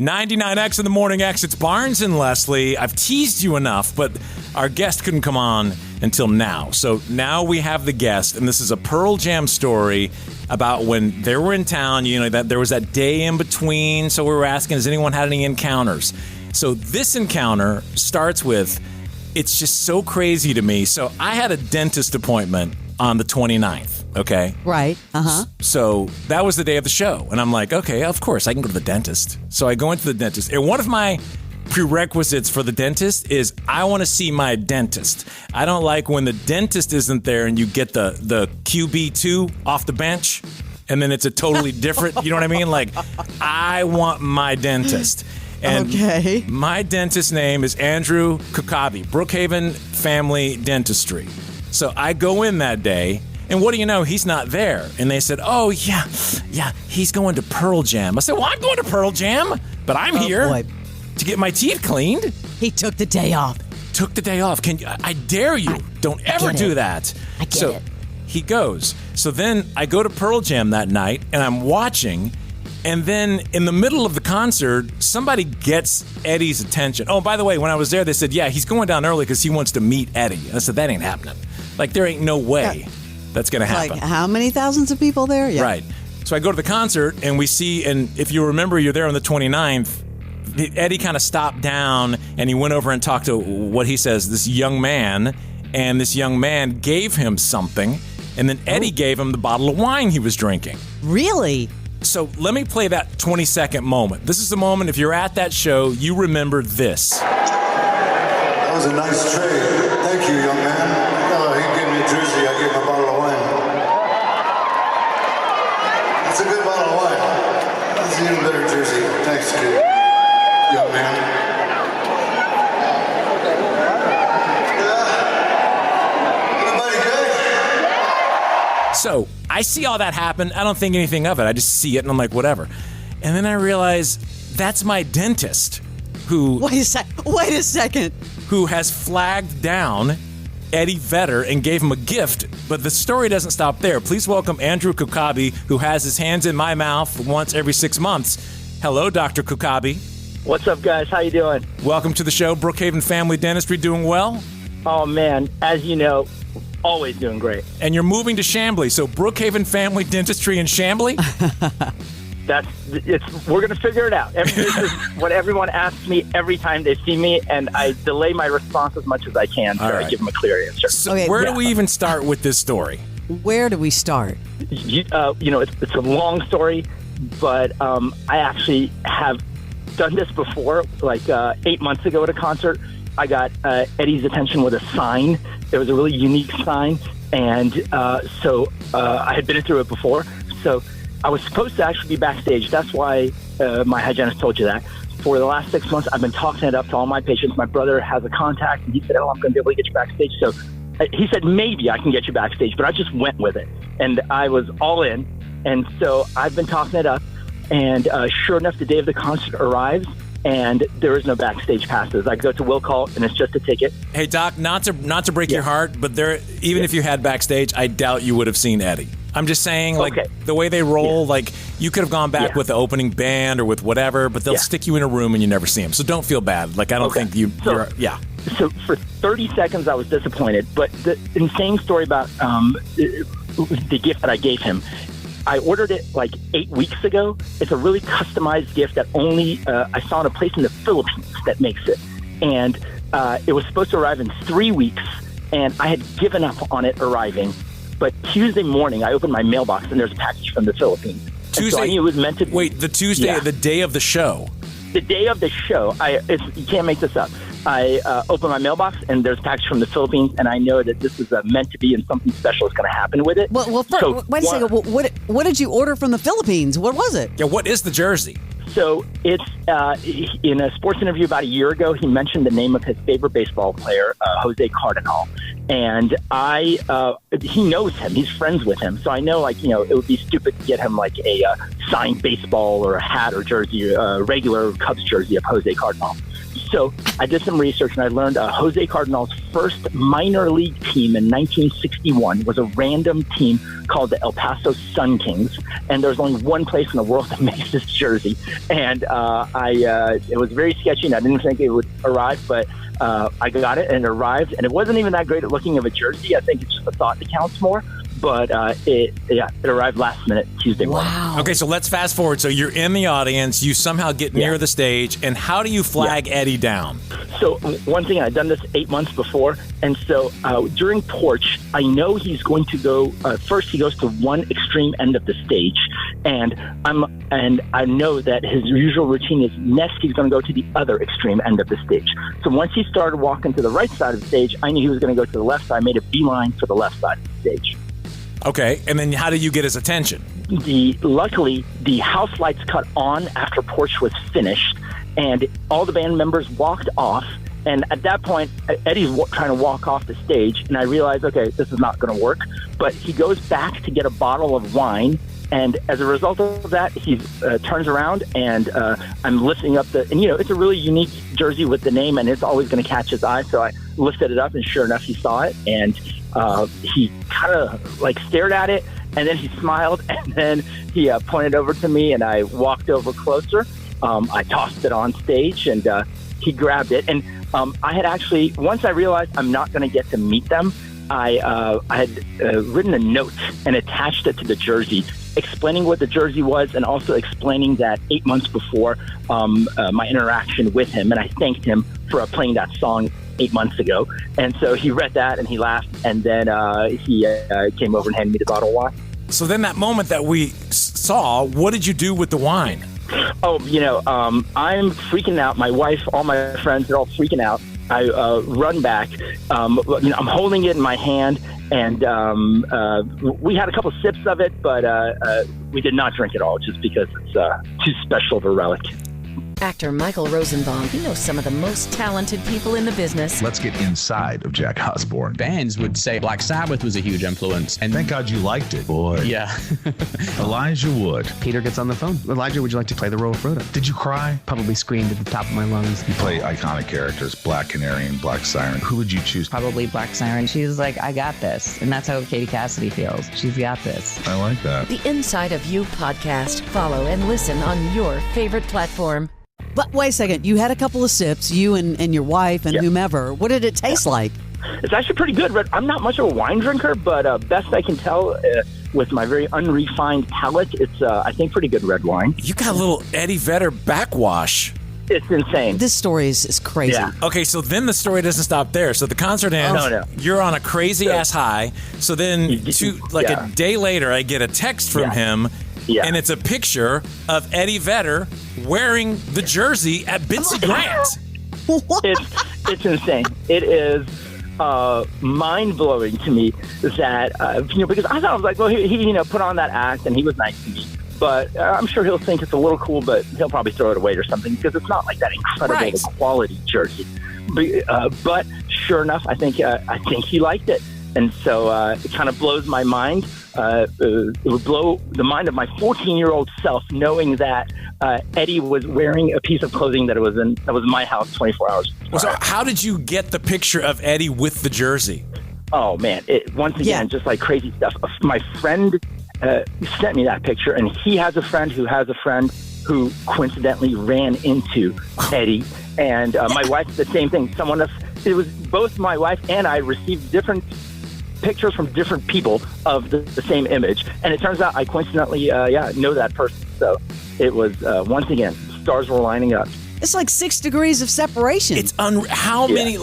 99X in the Morning X. It's Barnes and Leslie. I've teased you enough, but our guest couldn't come on until now. So now we have the guest, and this is a Pearl Jam story about when they were in town. You know, that there was that day in between. So we were asking, has anyone had any encounters? So this encounter starts with, it's just so crazy to me. So I had a dentist appointment on the 29th, okay? Right, So that was the day of the show. And I'm like, okay, of course, I can go to the dentist. So I go into the dentist. And one of my prerequisites for the dentist is I want to see my dentist. I don't like when the dentist isn't there and you get the QB2 off the bench and then it's a totally different, you know what I mean? Like, I want my dentist. And okay. My dentist's name is Andrew Kokabi, Brookhaven Family Dentistry. So I go in that day, and what do you know? He's not there. And they said, oh, yeah, he's going to Pearl Jam. I said, well, I'm going to Pearl Jam, but I'm here to get my teeth cleaned. He took the day off. Took the day off. I dare you. Don't ever do that. I get it. He goes. So then I go to Pearl Jam that night, and I'm watching. And then in the middle of the concert, somebody gets Eddie's attention. Oh, by the way, when I was there, they said, yeah, he's going down early because he wants to meet Eddie. And I said, that ain't happening. Like, there ain't no way that's going to happen. Like, how many thousands of people there? Yeah. Right. So I go to the concert, and we see, and if you remember, you're there on the 29th, Eddie kind of stopped down, and he went over and talked to what he says, this young man, and this young man gave him something, and then Eddie gave him the bottle of wine he was drinking. Really? So let me play that 20-second moment. This is the moment, if you're at that show, you remember this. That was a nice trade. Thank you, young man. He gave me a jersey, I gave him a bottle of wine. That's a good bottle of wine. That's an even better jersey. Thanks, kid. Young man. Everybody good? So I see all that happen. I don't think anything of it. I just see it, and I'm like, whatever. And then I realize that's my dentist who... Wait a second. Who has flagged down Eddie Vedder and gave him a gift. But the story doesn't stop there. Please welcome Andrew Kokabi, who has his hands in my mouth once every 6 months. Hello, Dr. Kokabi. What's up, guys? How you doing? Welcome to the show. Brookhaven Family Dentistry, doing well? Oh, man. As you know, always doing great. And you're moving to Chambly, so Brookhaven Family Dentistry in Chambly? We're going to figure it out. This is what everyone asks me every time they see me, and I delay my response as much as I can so I give them a clear answer. So where do we even start with this story? Where do we start? It's a long story, but I actually have done this before. Like 8 months ago at a concert, I got Eddie's attention with a sign. It was a really unique sign, and so I had been through it before. So I was supposed to actually be backstage. That's why my hygienist told you that. For the last 6 months, I've been talking it up to all my patients. My brother has a contact, and he said, I'm going to be able to get you backstage. So he said, maybe I can get you backstage, but I just went with it. And I was all in. And so I've been talking it up. And sure enough, the day of the concert arrives, and there is no backstage passes. I go to Will Call, and it's just a ticket. Hey, Doc, not to break your heart, but even if you had backstage, I doubt you would have seen Eddie. I'm just saying, the way they roll, you could have gone back with the opening band or with whatever, but they'll stick you in a room and you never see them. So don't feel bad. I don't think you're. So for 30 seconds, I was disappointed. But the insane story about the gift that I gave him, I ordered it 8 weeks ago. It's a really customized gift that only I saw in a place in the Philippines that makes it. And it was supposed to arrive in 3 weeks, and I had given up on it arriving. But Tuesday morning, I opened my mailbox, and there's a package from the Philippines. Tuesday? So I knew it was meant to be. Wait, the Tuesday, the day of the show? The day of the show. You can't make this up. I open my mailbox, and there's a package from the Philippines, and I know that this is meant to be, and something special is going to happen with it. Well, wait a second. What did you order from the Philippines? What was it? Yeah, what is the jersey? So it's in a sports interview about a year ago, he mentioned the name of his favorite baseball player, Jose Cardinal. And he knows him. He's friends with him. So I know, it would be stupid to get him a signed baseball or a hat or jersey, a regular Cubs jersey of Jose Cardinal. So I did some research, and I learned Jose Cardinal's first minor league team in 1961 was a random team called the El Paso Sun Kings, and there's only one place in the world that makes this jersey. And it was very sketchy, and I didn't think it would arrive, but I got it, and it arrived, and it wasn't even that great at looking of a jersey. I think it's just the thought that counts more. But it arrived last minute Tuesday morning. Wow. Okay, so let's fast forward. So you're in the audience, you somehow get near the stage, and how do you flag Eddie down? So one thing, I'd done this 8 months before, and so during Porch, I know he's going to go, first he goes to one extreme end of the stage, and I know that his usual routine is next he's going to go to the other extreme end of the stage. So once he started walking to the right side of the stage, I knew he was going to go to the left side. I made a beeline for the left side of the stage. Okay, and then how do you get his attention? Luckily, the house lights cut on after Porch was finished, and all the band members walked off. And at that point, Eddie's trying to walk off the stage, and I realized, okay, this is not going to work. But he goes back to get a bottle of wine, and as a result of that, he turns around, and I'm lifting up and it's a really unique jersey with the name, and it's always going to catch his eye. So I lifted it up, and sure enough, he saw it, and he kind of stared at it, and then he smiled, and then he pointed over to me, and I walked over closer. I tossed it on stage, and he grabbed it. And I had actually, once I realized I'm not going to get to meet them, I had written a note and attached it to the jersey, explaining what the jersey was, and also explaining that 8 months before my interaction with him, and I thanked him for playing that song 8 months ago. And so he read that, and he laughed, and then he came over and handed me the bottle of wine. So then that moment that we saw, what did you do with the wine? Oh, I'm freaking out. My wife, all my friends, they're all freaking out. I run back. I'm holding it in my hand, and we had a couple sips of it, but we did not drink it all just because it's too special of a relic. Actor Michael Rosenbaum, he knows some of the most talented people in the business. Let's get inside of Jack Osbourne. Bands would say Black Sabbath was a huge influence. And thank God you liked it, boy. Yeah. Elijah Wood. Peter gets on the phone. Elijah, would you like to play the role of Frodo? Did you cry? Probably screamed at the top of my lungs. You play iconic characters, Black Canary and Black Siren. Who would you choose? Probably Black Siren. She's like, I got this. And that's how Katie Cassidy feels. She's got this. I like that. The Inside of You podcast. Follow and listen on your favorite platform. But wait a second. You had a couple of sips, you and your wife and whomever. What did it taste like? It's actually pretty good. I'm not much of a wine drinker, but best I can tell with my very unrefined palate, it's, I think, pretty good red wine. You got a little Eddie Vedder backwash. It's insane. This story is crazy. Yeah. Okay, so then the story doesn't stop there. So the concert ends. No. You're on a crazy-ass high. So then a day later, I get a text from him, and it's a picture of Eddie Vedder wearing the jersey at Bitsy Grant. It's insane. It is mind-blowing to me that, because I thought, I was like, well, he put on that act, and he was nice to me. But I'm sure he'll think it's a little cool, but he'll probably throw it away or something because it's not like that incredible quality jersey. But sure enough, I think he liked it, and so it kind of blows my mind. It would blow the mind of my 14-year-old self knowing that Eddie was wearing a piece of clothing that was in my house 24 hours. So how did you get the picture of Eddie with the jersey? Oh man! Once again, just like crazy stuff. My friend sent me that picture, and he has a friend who has a friend who coincidentally ran into Eddie, and my wife the same thing. Someone else. It was both my wife and I received different pictures from different people of the same image, and it turns out I coincidentally know that person. So it was once again, stars were lining up. It's like 6 degrees of separation. It's how many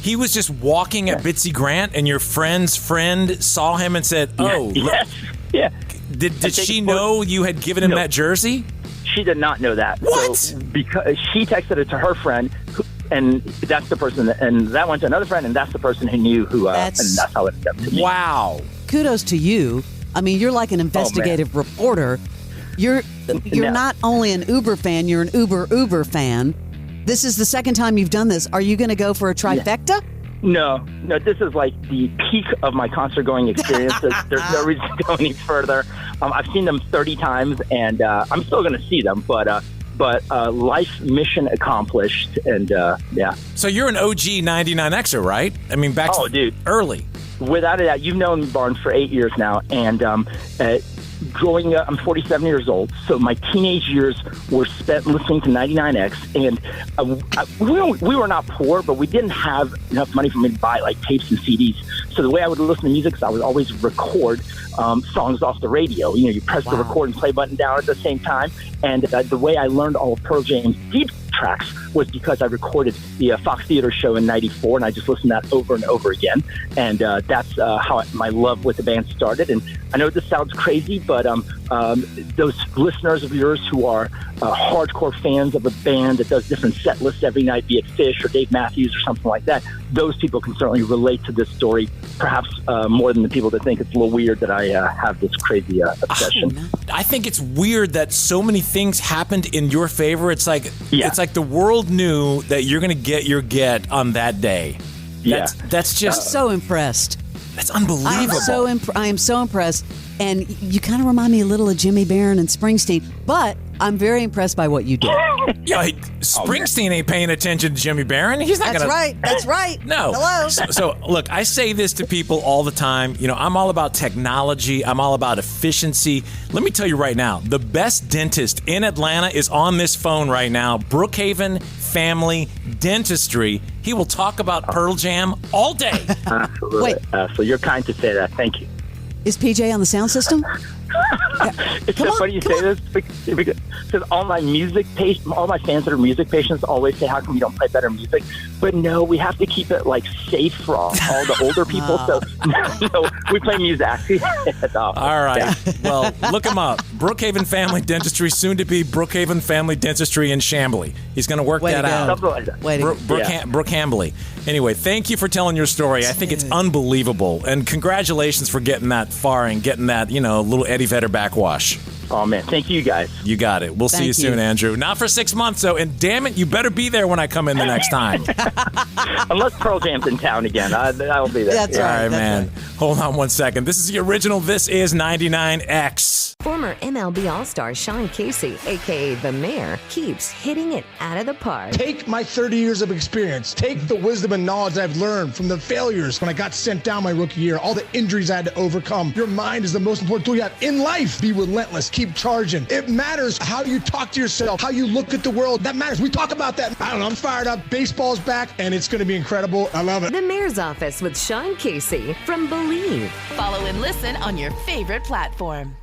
he was just walking at Bitsy Grant, and your friend's friend saw him and said, "Oh, yeah." Did she know you had given him that jersey? She did not know that. What? So, because she texted it to her friend, and that's the person, and that went to another friend, and that's the person who knew who, and that's how it ended up to me. Wow. Kudos to you. I mean, you're like an investigative reporter. You're not only an Uber fan, you're an Uber fan. This is the second time you've done this. Are you going to go for a trifecta? No, this is like the peak of my concert-going experience. There's no reason to go any further. I've seen them 30 times, and I'm still going to see them, but but life mission accomplished. And yeah. So you're an OG 99Xer, right? I mean, back dude, early. Without a doubt, you've known me, Barnes, for 8 years now, and growing up, I'm 47 years old, so my teenage years were spent listening to 99X, and we were not poor, but we didn't have enough money for me to buy like tapes and CDs. So the way I would listen to music is I would always record songs off the radio. You know, you press the record and play button down at the same time, and the way I learned all of Pearl Jam's deep tracks was because I recorded the Fox Theater show in '94, and I just listened to that over and over again, and that's how my love with the band started. And I know this sounds crazy, but those listeners of yours who are hardcore fans of a band that does different set lists every night, be it Fish or Dave Matthews or something like that, those people can certainly relate to this story, perhaps more than the people that think it's a little weird that I have this crazy obsession. I think it's weird that so many things happened in your favor. It's like the world knew that you're going to get your get on that day. That's just I'm so impressed. That's unbelievable. I am so impressed. And you kind of remind me a little of Jimmy Barron and Springsteen, but I'm very impressed by what you did. Yeah, Springsteen ain't paying attention to Jimmy Barron. He's not going to. That's right. No. Hello. So, look, I say this to people all the time. You know, I'm all about technology. I'm all about efficiency. Let me tell you right now, the best dentist in Atlanta is on this phone right now, Brookhaven Family Dentistry. He will talk about Pearl Jam all day. Absolutely. Wait. So you're kind to say that. Thank you. Is PJ on the sound system? It's so funny you say this because all my fans that are music patients always say, "How come you don't play better music?" But no, we have to keep it like safe for all the older people. So no, we play music. All right. Yeah. Well, look him up. Brookhaven Family Dentistry, soon to be Brookhaven Family Dentistry in Chamblee. He's going to work that out. Something like that. Brooke Hambly. Anyway, thank you for telling your story. I think it's unbelievable, and congratulations for getting that far and getting that little Eddie Vedder backwash. Oh, man. Thank you, guys. You got it. We'll see you soon, Andrew. Not for 6 months, though. And damn it, you better be there when I come in the next time. Unless Pearl Jam's in town again. I'll be there. That's right. All right, man. Right. Hold on one second. This is the original. This is 99X. Former MLB All-Star Sean Casey, a.k.a. The Mayor, keeps hitting it out of the park. Take my 30 years of experience. Take the wisdom and knowledge I've learned from the failures when I got sent down my rookie year, all the injuries I had to overcome. Your mind is the most important tool you have in life. Be relentless. Keep charging. It matters how you talk to yourself, how you look at the world. That matters. We talk about that. I don't know. I'm fired up. Baseball's back, and it's going to be incredible. I love it. The Mayor's Office with Sean Casey from Believe. Follow and listen on your favorite platform.